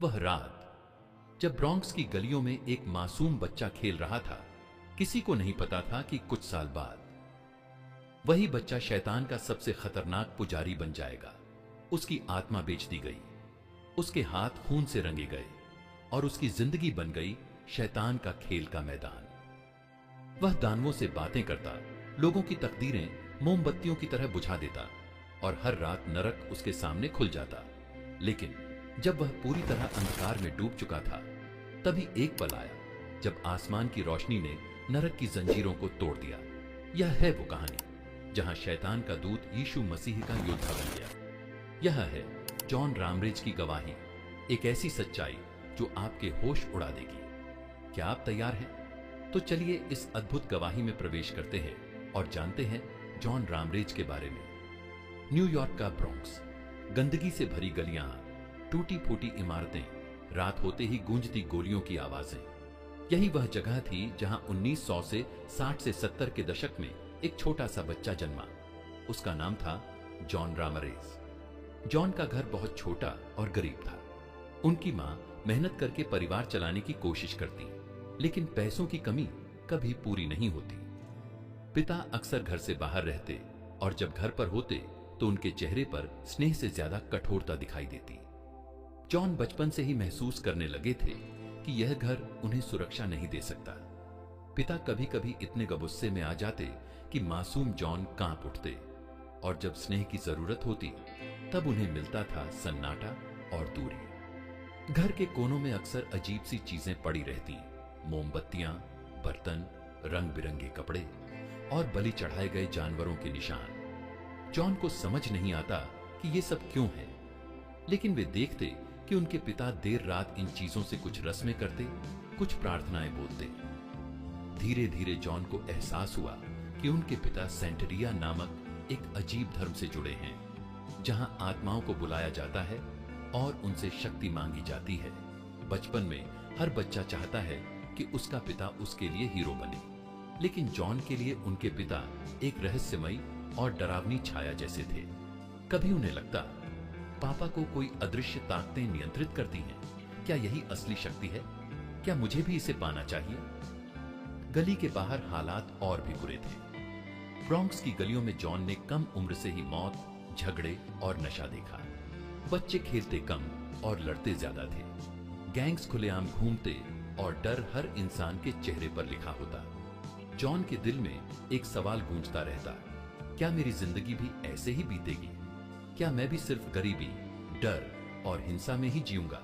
वह रात जब ब्रॉन्क्स की गलियों में एक मासूम बच्चा खेल रहा था, किसी को नहीं पता था कि कुछ साल बाद वही बच्चा शैतान का सबसे खतरनाक पुजारी बन जाएगा। उसकी आत्मा बेच दी गई, उसके हाथ खून से रंगे गए और उसकी जिंदगी बन गई शैतान का खेल का मैदान। वह दानवों से बातें करता, लोगों की तकदीरें मोमबत्तियों की तरह बुझा देता और हर रात नरक उसके सामने खुल जाता। लेकिन जब वह पूरी तरह अंधकार में डूब चुका था, तभी एक पल आया जब आसमान की रोशनी ने नरक की जंजीरों को तोड़ दिया। यह है वो कहानी जहां शैतान का दूत यीशु मसीह का योद्धा बन गया। यह है जॉन रामरेज की गवाही, एक ऐसी सच्चाई जो आपके होश उड़ा देगी। क्या आप तैयार हैं? तो चलिए इस अद्भुत गवाही में प्रवेश करते हैं और जानते हैं जॉन रामरेज के बारे में। न्यूयॉर्क का ब्रॉन्क्स, गंदगी से भरी गलियां, टूटी फूटी इमारतें, रात होते ही गूंजती गोलियों की आवाजें। यही वह जगह थी जहां 1900 से 60 से 70 के दशक में एक छोटा सा बच्चा जन्मा। उसका नाम था जॉन रामरेज। जॉन का घर बहुत छोटा और गरीब था। उनकी मां मेहनत करके परिवार चलाने की कोशिश करती, लेकिन पैसों की कमी कभी पूरी नहीं होती। पिता अक्सर घर से बाहर रहते और जब घर पर होते तो उनके चेहरे पर स्नेह से ज्यादा कठोरता दिखाई देती। जॉन बचपन से ही महसूस करने लगे थे कि यह घर उन्हें सुरक्षा नहीं दे सकता। पिता कभी कभी इतने गुस्से में आ जाते कि मासूम जॉन कांप उठते और जब स्नेह की जरूरत होती तब उन्हें मिलता था सन्नाटा और दूरी। घर के कोनों में अक्सर अजीब सी चीजें पड़ी रहती, मोमबत्तियां, बर्तन, रंग बिरंगे कपड़े और बलि चढ़ाए गए जानवरों के निशान। जॉन को समझ नहीं आता कि ये सब क्यों है, लेकिन वे देखते कि उनके पिता देर रात इन चीजों से कुछ रस्में करते, कुछ प्रार्थनाएं बोलते। धीरे धीरे जॉन को एहसास हुआ कि उनके पिता सेंटेरिया नामक एक अजीब धर्म से जुड़े हैं, जहां आत्माओं को बुलाया जाता है और उनसे शक्ति मांगी जाती है। बचपन में हर बच्चा चाहता है कि उसका पिता उसके लिए हीरो बने, लेकिन जॉन के लिए उनके पिता एक रहस्यमयी और डरावनी छाया जैसे थे। कभी उन्हें लगता पापा को कोई अदृश्य ताकतें नियंत्रित करती हैं। क्या यही असली शक्ति है? क्या मुझे भी इसे पाना चाहिए? गली के बाहर हालात और भी बुरे थे। ब्रॉन्क्स की गलियों में जॉन ने कम उम्र से ही मौत, झगड़े और नशा देखा। बच्चे खेलते कम और लड़ते ज्यादा थे। गैंग्स खुलेआम घूमते और डर हर इंसान के चेहरे पर लिखा होता। जॉन के दिल में एक सवाल गूंजता रहता, क्या मेरी जिंदगी भी ऐसे ही बीतेगी? क्या मैं भी सिर्फ गरीबी, डर और हिंसा में ही जीऊंगा?